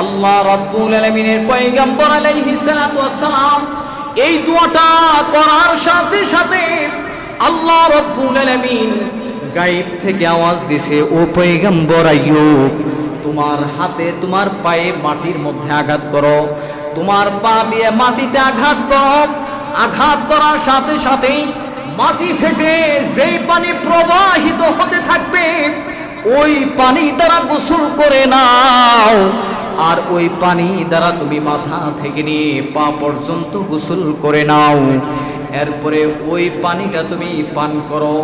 আল্লাহ রাব্বুল আলামিনের পয়গম্বর আলাইহিস সালাতু ওয়াস সালাম এই দোয়াটা করার সাথে সাথে আল্লাহ রাব্বুল আলামিন গায়েব থেকে আওয়াজ দিছে, ও পয়গম্বর আইয়ুব, তোমার হাতে তোমার পায়ে মাটির মধ্যে আঘাত করো, তোমার পা দিয়ে মাটিতে আঘাত করো। আঘাত করার সাথে সাথে মাটি ফেটে যেই পানি প্রবাহিত হতে থাকবে, ওই পানি দ্বারা গোসল করে নাও, আর ওই পানি দ্বারা তুমি মাথা থেকে নিয়ে পা পর্যন্ত গোসল করে নাও। এরপরে ওই পানিটা তুমি পান করো।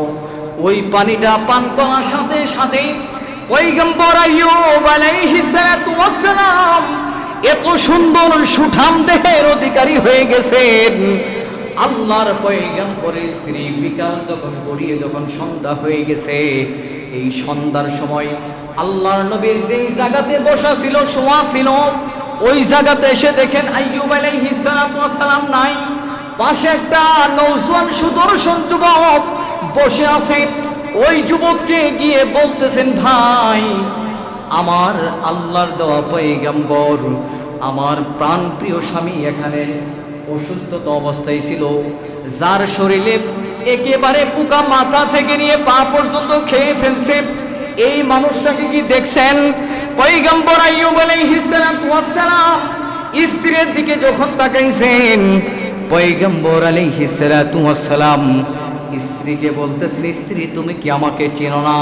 ওই পানিটা পান করার সাথে সাথে পয়গম্বর আইয়ুব আলাইহিস সালাতু ওয়াস সালাম এত সুন্দর সুঠাম দেহের অধিকারী হয়ে গেছেন। আল্লাহর পয়গম্বরের স্ত্রী বিকাল যখন গড়িয়ে যখন সন্ধ্যা হয়ে গেছে, এই সন্ধ্যার সময় আল্লাহর নবীর যেই জায়গাতে বসা ছিল, শোয়া ছিল, ওই জায়গাতে এসে দেখেন আইয়ুব আলাইহিস সালাতু ওয়াস সালাম নাই। পাশে একটা নওজোয়ান সুদর্শন যুবক বসে আছে। ওই যুবককে গিয়ে বলতেছেন, ভাই আমার আল্লাহর দেওয়া পয়গম্বর, আমার প্রাণ প্রিয় স্বামী এখানে অসুস্থতা অবস্থায় ছিল, যার শরীরে একেবারে পোকা মাথা থেকে নিয়ে পা পর্যন্ত খেয়ে ফেলছে, এই মানুষটাকে কি দেখছেন? পয়গম্বর আইয়ুব আলাইহিস সালাতু ওয়াস সালাম স্ত্রীর দিকে যখন তাকাইছেন, পয়গম্বর আলাইহিস সালাতু ওয়াস সালাম স্ত্রীকে বলতেছেন, স্ত্রী তুমি কি আমাকে চেনো না?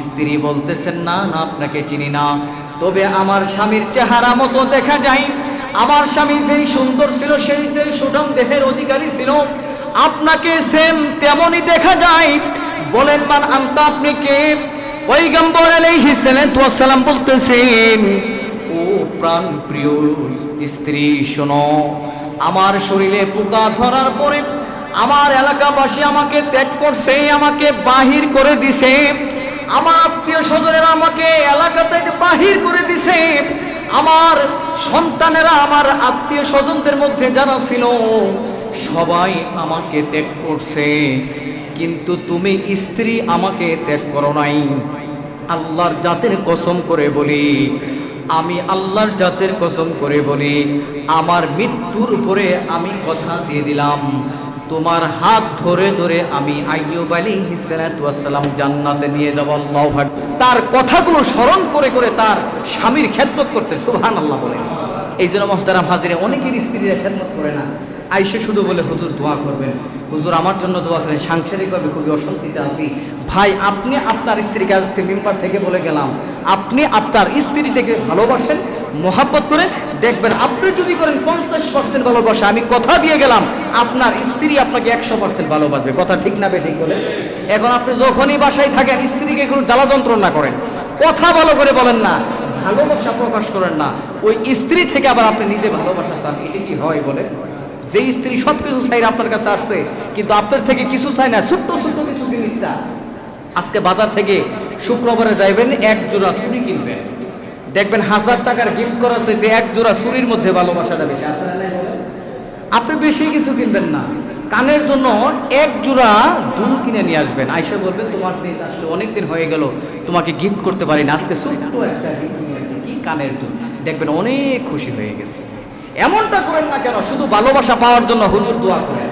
স্ত্রী বলতেছেন, না না আপনাকে চিনি না, তবে আমার স্বামীর চেহারা মতো দেখা যায়, আমার স্বামী যেই সুন্দর ছিল, সেই যে সুঠাম দেহের অধিকারী ছিল, আপনাকে সেম তেমনই দেখা যায়। বলেন মান আনতা, আপনি কে? পয়গম্বর আলাইহিস সালাতু ওয়াস সালাম বলতেছেন, ও প্রাণ প্রিয় স্ত্রী শোনো, আমার শরীরে পোকা ধরার পরে আমার এলাকাবাসী আমাকে ত্যাগ করছে, আমাকে বাহির করে দিছে, আমার আত্মীয় স্বজনেরা আমাকে এলাকা থেকে বাহির করে দিছে, আমার সন্তানেরা, আমার আত্মীয় স্বজনদের মধ্যে যারা ছিল সবাই আমাকে ত্যাগ করছে, কিন্তু তুমি স্ত্রী আমাকে ত্যাগ করো নাই। আল্লাহর জাতের কসম করে বলি, আমি আল্লাহর জাতের কসম করে বলি, আমার মৃত্যুর উপরে আমি কথা দিয়ে দিলাম, তোমার হাত ধরে ধরে আমি আইয়ুব আলাইহিস সালাতু ওয়াস সালাম জান্নাতে নিয়ে যাব। আল্লাহু আকবার। তার কথাগুলো স্মরণ করে করে তার স্বামীর খেদমত করতে সুবহানাল্লাহ বলে। এই জন্য মুহতারাম হাজিরে অনেকের স্ত্রীরা খেদমত করে না, আইসে শুধু বলে হুজুর দোয়া করবেন, হুজুর আমার জন্য দোয়া করেন, সাংসারিকভাবে খুবই অশান্তিতে আছি। ভাই আপনি আপনার স্ত্রীকে আজকে মেম্বার থেকে বলে গেলাম, আপনি আপনার স্ত্রী থেকে ভালোবাসেন, মোহাব্বত করেন, দেখবেন আপনি যদি করেন 50% ভালোবাসা, আমি কথা দিয়ে গেলাম আপনার স্ত্রী আপনাকে 100% ভালোবাসবে। কথা ঠিক না বে ঠিক বলে? এখন আপনি যখনই বাসায় থাকেন স্ত্রীকে কোনো জ্বালা যন্ত্রণা করেন, কথা ভালো করে বলেন না, ভালোবাসা প্রকাশ করেন না, ওই স্ত্রী থেকে আবার আপনি নিজে ভালোবাসা চান, এটা কি হয় বলে? যে স্ত্রী সব কিছু চাই আপনার কাছে আসছে কিন্তু আপনার থেকে কিছু চাই না, ছোট্ট ছোট্ট কিছু জিনিস চায়। আজকে বাজার থেকে শুক্রবারে যাইবেন, এক জোড়া চুড়ি কিনবেন, দেখবেন 1000 টাকার গিফট করা আছে যে এক জোড়া চুড়ির মধ্যে ভালোবাসাটা বেশি আছে না নাই বলেন? আপনি বেশি কিছু কিনবেন না, কানের জন্য এক জোড়া দুল কিনে নিয়ে আসবেন, আয়সা বলবেন তোমার দিন আসলে অনেক দিন হয়ে গেল তোমাকে গিফট করতে পারি না, আজকে ছোট্ট একটা গিফট নিয়ে আসছি, কি কানের দুল, দেখবেন অনেক খুশি হয়ে গেছে। এমনটা করেন না কেন? শুধু ভালোবাসা পাওয়ার জন্য হুজুর দোয়া করেন,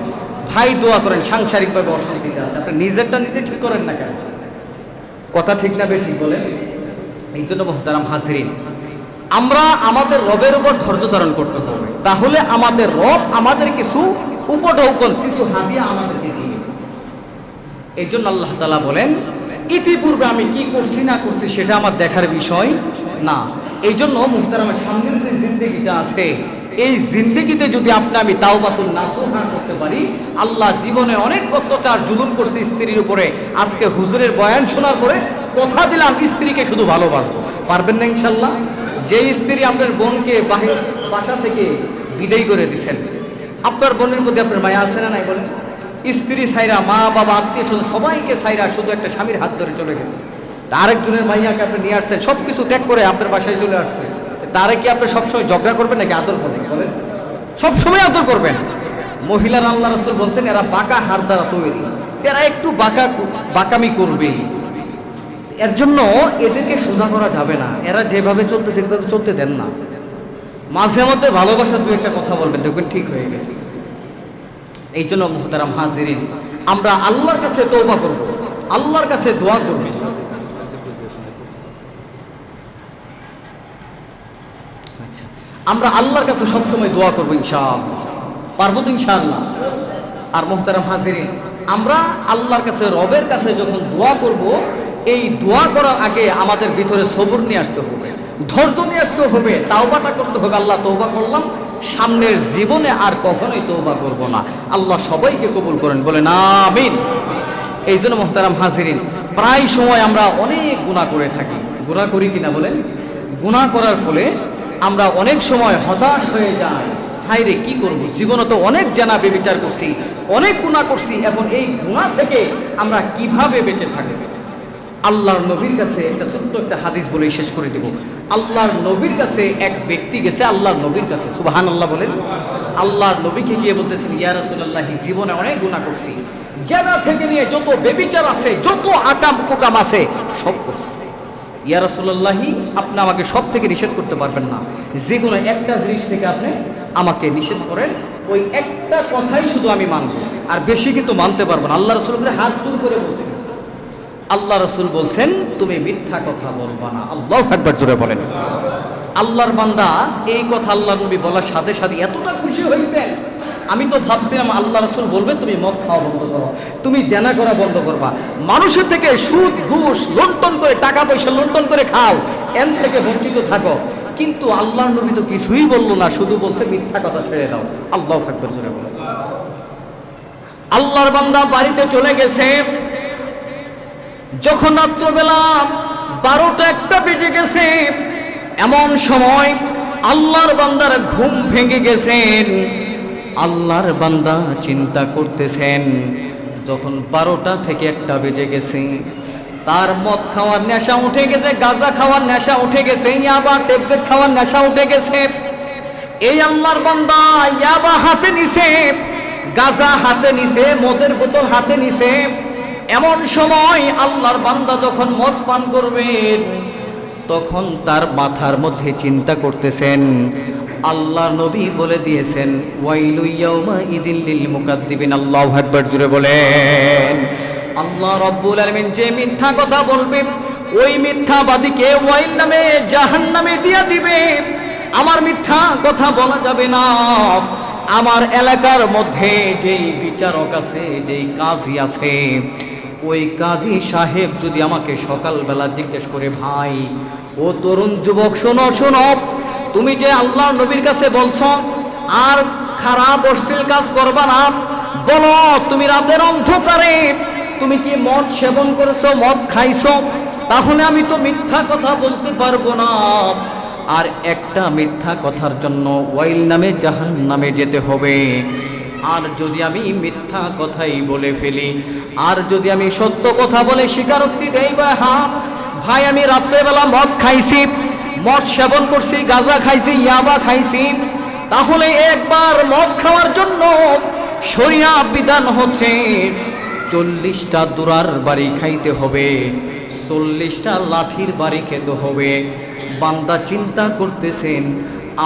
ভাই দোয়া করেন, সাংসারিকভাবে অশান্তিতে আছে, আপনি নিজেরটা নিজে ঠিক করেন না কেন? কথা ঠিক না বে ঠিক বলেন? এই জন্য মুহতারাম হাজরিন, আমরা আমাদের রবের উপর ধৈর্য ধারণ করতে হবে, তাহলে আমাদের রব আমাদের কিছু উপঢৌকন, কিছু হাদিয়া আমাদেরকে দিবে। এই জন্য আল্লাহ তাআলা বলেন ইতিপূর্বে আমি কি করছি না করছি সেটা আমার দেখার বিষয় না। এই জন্য মুহতারামের সামনের যে জিন্দেগিটা আছে, এই জিন্দেগিতে যদি আমি তাওবাতুন নাসুহা করতে পারি, আল্লাহ জীবনে অনেক অত্যাচার জুলুম করছে স্ত্রীর উপরে, আজকে হুজুরের বয়ান শোনার পরে কথা দিলাম স্ত্রীকে শুধু ভালোবাসবো, পারবেন না ইনশাল্লাহ? যে স্ত্রী আপনার বোনকে বাসা থেকে বিদায় করে দিচ্ছেন, আপনার বোনের প্রতি আপনার মায়া আছে না নাই বলেন? স্ত্রী সাইরা, মা বাবা আত্মীয় স্বজন সবাইকে সাইরা শুধু একটা স্বামীর হাত ধরে চলে গেছে, আরেকজনের মাইয়াকে আপনি নিয়ে আসছেন, সব কিছু ত্যাগ করে আপনার বাসায় চলে আসছে, তারে কি আপনি সবসময় ঝগড়া করবেন নাকি আদর করবেন বলেন? সবসময় আদর করবেন। মহিলার আল্লাহ রাসূল বলছেন এরা বাঁকা হাড় দ্বারা তৈরি, এরা একটু বাঁকামি করবেই, এর জন্য এদেরকে সোজা করা যাবে না, এরা যেভাবে চলতেছে সেভাবে চলতে দেন না, মাঝে মধ্যে ভালোবাসার দু একটা কথা বলবেন, দেখবেন ঠিক হয়ে গেছে। এই জন্য মুহতারাম হাজিরিন, আমরা আল্লাহর কাছে তওবা করব, আল্লাহর কাছে দোয়া করব, আচ্ছা আমরা আল্লাহর কাছে সবসময় দোয়া করবো ইনশাআল্লাহ, পারবো তো ইনশাআল্লাহ? আর মুহতারাম হাজিরিন, আমরা আল্লাহর কাছে রবের কাছে যখন দোয়া করব, এই দোয়া করার আগে আমাদের ভিতরে সবর নিয়ে আসতে হবে, ধৈর্য নিয়ে আসতে হবে, তাওবাটা করতে হবে, আল্লাহ তওবা করলাম, সামনের জীবনে আর কখনোই তওবা করব না। আল্লাহ সবাইকে কবুল করেন, বলেন আমিন। এই জন্য মুহতারাম হাজিরিন, প্রায় সময় আমরা অনেক গুনাহ করে থাকি, গুনাহ করি কিনা বলেন? গুনাহ করার ফলে আমরা অনেক সময় হতাশ হয়ে যাই, হায় রে কি করব, জীবনে তো অনেক জানা বেবিচার করছি, অনেক গুনাহ করছি, এখন এই গুনাহ থেকে আমরা কিভাবে বেঁচে থাকব? আল্লাহর নবীর কাছে একটা ছোট্ট একটা হাদিস বলে শেষ করে দেব। আল্লাহর নবীর কাছে এক ব্যক্তি গেছে, আল্লাহর নবীর কাছে, সুবহানাল্লাহ বলেন। আল্লাহর নবীকে গিয়ে বলতেছেন, ইয়া রাসূলুল্লাহ, জীবনে অনেক গুনাহ করছি, জানা থেকে নিয়ে যত বেবিচার আছে, যত আকাম কুকাম আছে সব করছি। ইয়া রাসূলুল্লাহ, আপনি আমাকে সব থেকে নিষেধ করতে পারবেন না, যে কোনো একটা জিনিস থেকে আপনি আমাকে নিষেধ করেন, ওই একটা কথাই শুধু আমি মানব, আর বেশি কিন্তু মানতে পারবো না। আল্লাহ রাসূল হাত জোর করে বলছেন, আল্লাহ রাসূল বলছেন তুমি মিথ্যা কথা বলবা না। আল্লাহু আকবার, জোরে বলেন। আল্লাহর বান্দা এই কথা আল্লাহর নবী বলার সাথে সাথে এতটা খুশি হয়েছেন, আমি তো ভাবছিলাম আল্লাহ রাসূল বলবেন তুমি মদ খাওয়া বন্ধ করো, তুমি জেনা করা বন্ধ করবা, মানুষের থেকে সুদ ঘুষ লুণ্ঠন করে, টাকা পয়সা লুণ্ঠন করে খাও, এর থেকে বঞ্চিত থাকো। কিন্তু আল্লাহর নবী তো কিছুই বললো না, শুধু বলছে মিথ্যা কথা ছেড়ে দাও। আল্লাহু আকবার, জোরে বলেন। আল্লাহর বান্দা বাড়িতে চলে গেছে, যখন রাত্রবেলা 12টা-1টা বেজে গেছে, এমন সময় আল্লাহর বান্দার ঘুম ভেঙে গেছেন। আল্লাহর বান্দা চিন্তা করতেছেন, যখন 12টা থেকে 1টা বেজে গেছে, তার মদ খাওয়ার নেশা উঠে গেছে, গাঁজা খাওয়ার নেশা উঠে গেছে, ইয়াবা ট্যাবলেট খাওয়ার নেশা উঠে গেছে। এই আল্লাহর বান্দা ইয়াবা হাতে নিছে, গাঁজা হাতে নিছে, মদের বোতল হাতে নিছে। এমন সময় আল্লাহর বান্দা যখন মদ পান করবেন, তখন তার মাথার মধ্যে চিন্তা করতেছেন, আল্লাহ নবী বলে দিয়েছেন ওয়াইলু ইয়াউমা ইদিল লিল মুকাদ্দিবিন। আল্লাহু আকবার, জোরে বলেন। আল্লাহ রাব্বুল আলামিন যে মিথ্যা কথা বলবে ওই মিথ্যাবাদীকে ওয়াইল নামে জাহান্নামে দিয়া দিবে। আমার মিথ্যা কথা বলা যাবে না। আমার এলাকার মধ্যে যেই বিচারক আছে, যেই কাজী আছে, ওই কাজী সাহেব যদি আমাকে সকালবেলা জিজ্ঞেস করে, ভাই ও তরুণ যুবক, শোনো শোনো, তুমি যে আল্লাহ নবীর কাছে বলছো আর খারাপ অশ্লীল কাজ করবা না, বলো তুমি রাতের অন্ধকারে তুমি কি মদ সেবন করেছো, মদ খাইছো? তাহলে আমি তো মিথ্যা কথা বলতে পারবো না। আর একটা মিথ্যা কথার জন্য ওয়াইল নামে জাহান্নামে যেতে হবে। আর যদি আমি মিথ্যা কথাই বলে ফেলি, আর যদি আমি সত্য কথা বলে স্বীকারোক্তি দেই, হ্যাঁ ভাই আমি রাত্রেবেলা মদ খাইছি, মদ সেবন করছি, গাঁজা খাইছি, ইয়াবা খাইছি, তাহলে একবার মদ খাওয়ার জন্য শরিয়া বিধান হচ্ছে 40টা দুরার বাড়ি খাইতে হবে, 40টা লাঠির বাড়ি খেতে হবে। বান্দা চিন্তা করতেছেন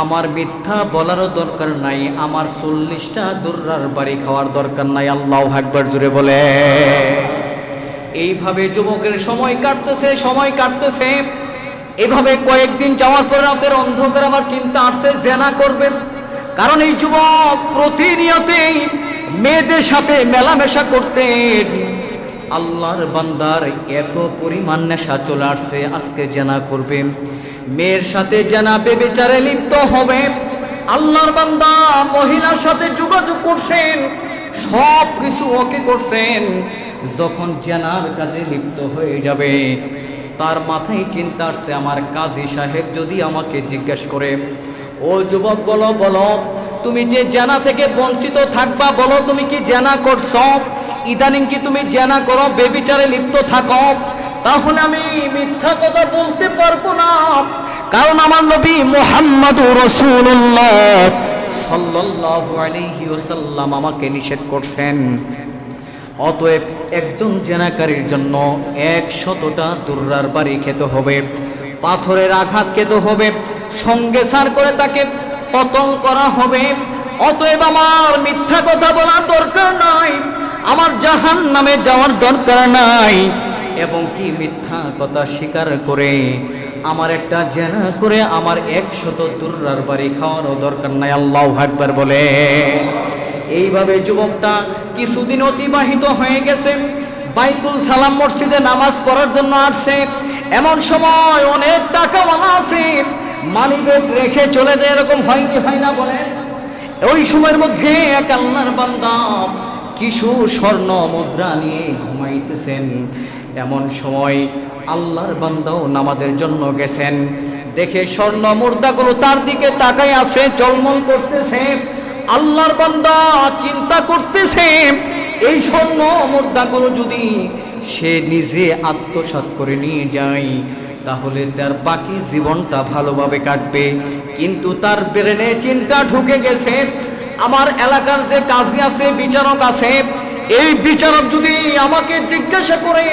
আমার মিথ্যা বলারও দরকার নাই, আমার 40টা দুরার বাড়ি খাওয়ার দরকার নাই। আল্লাহু আকবার, জোরে বলে। এইভাবে যুবকের সময় কাটতেছে, সময় কাটতেছে। এভাবে কয়েকদিন যাওয়ার পর রাতের অন্ধকার আমার চিন্তা আসছে জেনা করবেন। কারণ এই যুবক প্রতিনিয়তই মেয়েদের সাথে মেলামেশা করতেন। আল্লাহর বান্দার এত পরিমাণ নেশা চলে আসছে, আজকে জেনা করবে, মেয়ের সাথে জেনা বেবিচারে লিপ্ত হবে। আল্লাহর বান্দা মহিলার সাথে যোগাযোগ করছেন, সব কিছু ওকে করছেন। যখন জেনার কাজে লিপ্ত হয়ে যাবে, তার মাথায় চিন্তা আসছে আমার কাজী সাহেব যদি আমাকে জিজ্ঞেস করে, ও যুবক বলো বলো তুমি যে জেনা থেকে বঞ্চিত থাকবা, বলো তুমি কি জেনা করছো? ইদানিং কি তুমি জেনা করো, বেবিচারে লিপ্ত থাকো? তাহলে আমি মিথ্যা কথা বলতে পারবো না, কারণ আমার নবী মুহাম্মাদুর রাসূলুল্লাহ সাল্লাল্লাহু আলাইহি ওয়াসাল্লাম আমাকে নিষেধ করছেন। অতএব একজন জেনাকারীর জন্য 100টা দুর্রার বাড়ি খেতে হবে, পাথরের আঘাত খেতে হবে, সঙ্গে সার করে তাকে কতল করা হবে। অতএব আমার মিথ্যা কথা বলার দরকার নাই, আমার জাহান্নামে যাওয়ার দরকার নাই, এবং কি মিথ্যা কথা স্বীকার করে আমার একটা জেনা করে আমার 100 দুর্রার বাড়ি খাওয়ারও দরকার নাই। আল্লাহু আকবার বলে। এইভাবে যুবকটা কিছুদিন অতিবাহিত হয়ে গেছে, বাইতুল সালাম মসজিদে নামাজ পড়ার জন্য আসছে। এমন সময় অনেক টাকাওয়ালা আছে, মানিব্যাগ রেখে চলে যায়, এরকম হয় কি হয় না বলেন? ওই সময়ের মধ্যে এক আল্লাহর বান্দা কিছু স্বর্ণ মুদ্রা নিয়ে ঘুমাইতেছেন। এমন সময় আল্লাহর বান্দাও নামাজের জন্য গেছেন, দেখে স্বর্ণ মুদ্রাগুলো তার দিকে তাকায় আছে, ঝলমল করতেছে। আল্লাহর বান্দা চিন্তা করতেছে এই স্বর্ণ মুদ্রাগুলো যদি সে নিজে আত্মসাৎ করে নিয়ে যায় তাহলে তার বাকি জীবনটা ভালোভাবে কাটবে। কিন্তু তার ব্রেনে চিন্তা ঢুকে গেছে, আমার এলাকার যে কাজী আছে, বিচারক আছে, এই বিচারক যদি আমাকে জিজ্ঞাসা করে,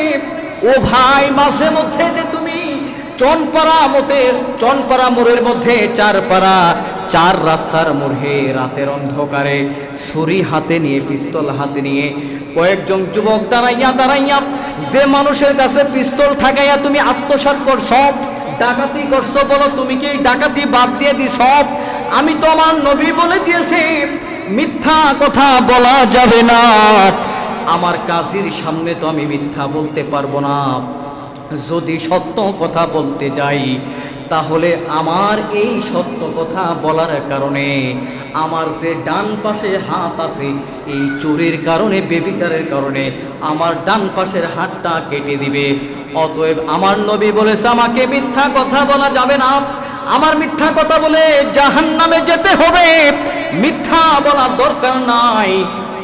ও ভাই মাঝে মধ্যে যে তুমি চনপাড়া মোড়ের মধ্যে 4 রাস্তার মোড়ে রাতের অন্ধকারে ছুরি হাতে নিয়ে, পিস্তল হাতে নিয়ে কয়েকজন যুবক দাঁড়াইয়া যে মানুষের কাছে পিস্তল ঠাকাইয়া তুমি আত্মসাৎ করছো, ডাকাতি করছো, বলো তুমি কি ডাকাতি বাদ দিয়ে দিছ? আমি তো আমার নবী বলে দিয়েছে মিথ্যা কথা বলা যাবে না। আমার কাজীর সামনে তো আমি মিথ্যা বলতে পারবো না। যদি সত্য কথা বলতে যাই তাহলে আমার এই সত্য কথা বলার কারণে আমার যে ডান পাশে হাত আছে, এই চুরির কারণে, বেবিচারের কারণে আমার ডান পাশের হাতটা কেটে দিবে। অতএব আমার নবী বলেছে আমাকে মিথ্যা কথা বলা যাবে না, আমার মিথ্যা কথা বলে জাহান্নামে যেতে হবে, মিথ্যা বলার দরকার নাই।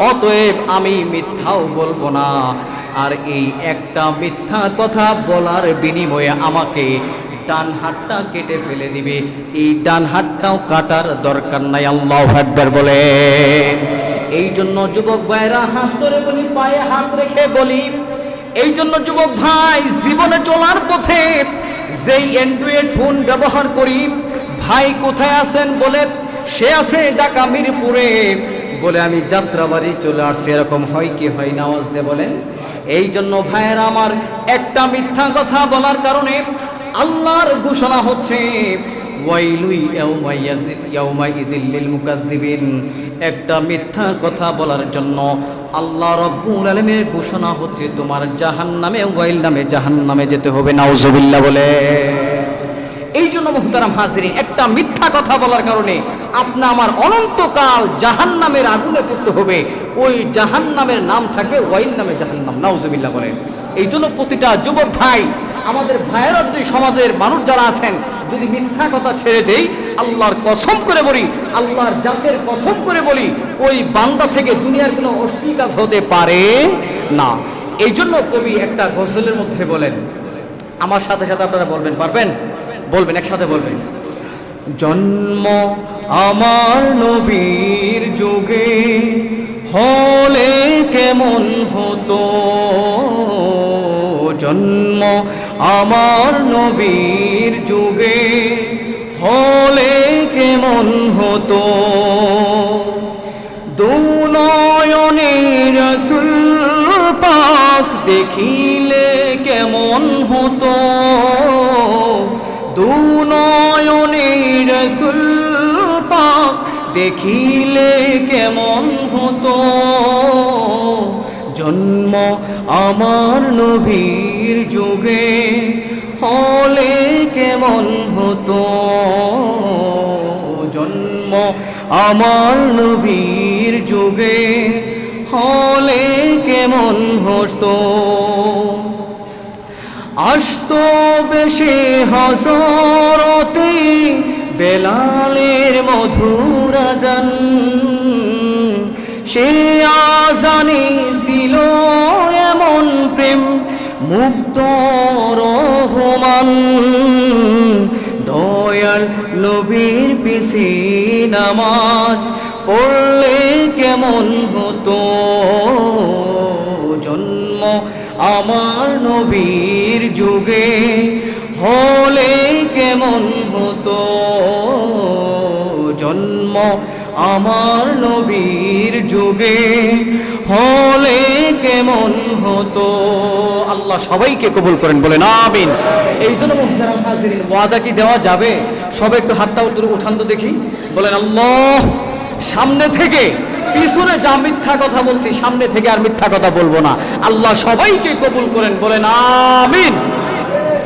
অতএব আমি মিথ্যাও বলবো না। আর এই একটা মিথ্যা কথা বলার বিনিময়ে আমাকে ডান হাতটা কেটে ফেলে দিবে, এই ডান হাতটাও কাটার দরকার নাই। আল্লাহু আকবার বলে। এই জন্য যুবক ভাইরা হাত ধরে বলি, পায়ে হাত রেখে বলি, এই জন্য যুবক ভাই জীবনে চলার পথে যেই অ্যান্ড্রয়েড ফোন ব্যবহার করি, ভাই কোথায় আছেন বলে সে আছে ঢাকা মিরপুরে, বলে আমি যাত্রাবাড়ি চলে আসছি, এরকম হয় কি হয় না? আওয়াজ দিয়ে বলেন। এই জন্য ভাইয়েরা আমার, একটা মিথ্যা কথা বলার কারণে আল্লাহর ঘোষণা হচ্ছে ইয়াউমাইযিল লিল মুকাদ্দিবিন। একটা মিথ্যা কথা বলার জন্য আল্লাহ রাব্বুল আলামিনের ঘোষণা হচ্ছে তোমার জাহান্নামে, ওয়াইল নামে জাহান্নামে যেতে হবে। নাউজুবিল্লাহ বলে। এই জন্য মুহতারাম হাজিরিন, একটা মিথ্যা কথা বলার কারণে আপনি আমার অনন্তকাল জাহান্নামের আগুনে পড়তে হবে। ওই জাহান্নামের নাম থাকবে ওয়াইল নামে জাহান্নাম। নাউজুবিল্লাহ বলেন। এই জন্য প্রতিটা যুবক ভাই, আমাদের ভাইয়েরা যদি সমাজের মানুষ যারা আছেন, যদি মিথ্যা কথা ছেড়ে দেই, আল্লাহর কসম করে বলি, আল্লাহর জাতের কসম করে বলি, ওই বান্দা থেকে দুনিয়ার কোনো অশ্লীল কাজ হতে পারে না। এই জন্য কবি একটা গজলের মধ্যে বলেন, আমার সাথে সাথে আপনারা বলবেন, পারবেন? বলবেন, একসাথে বলবেন। জন্ম আমার নবীর যুগে হলে কেমন হতো, জন্ম আমার নবীর যুগে হলে কেমন হতো, দুনয়নে রাসূল পাক দেখিলে কেমন হতো, দুনয়নে রাসূল পাক দেখিলে কেমন হতো, জন্ম আমার নবীর যুগে হলে কেমন হতো, জন্ম আমার নবীর যুগে হলে কেমন হতো। আসতো বেশে হযরতে বেলালের মধুর আযান, সে আযানে ছিল এমন প্রেম মুগ্ধ রহমান, দয়াল নবীর পিছে নামাজ পড়লে কেমন হতো, জন্ম আমার নবীর যুগে হলে কেমন হতো, জন্ম আমার নবীর যুগে হলে কেমন হতো। আল্লাহ সবাইকে কবুল করেন, বলেন আমিন। এই জন্য মুহতারাম হাজিরিন, ওয়াদা কি দেওয়া যাবে? সবাই একটু হাতটা উঠান তো দেখি, বলেন আল্লাহ। সামনে থেকে পিছনে যা মিথ্যা কথা বলছি, সামনে থেকে আর মিথ্যা কথা বলবো না। আল্লাহ সবাইকে কবুল করেন, বলেন আমিন।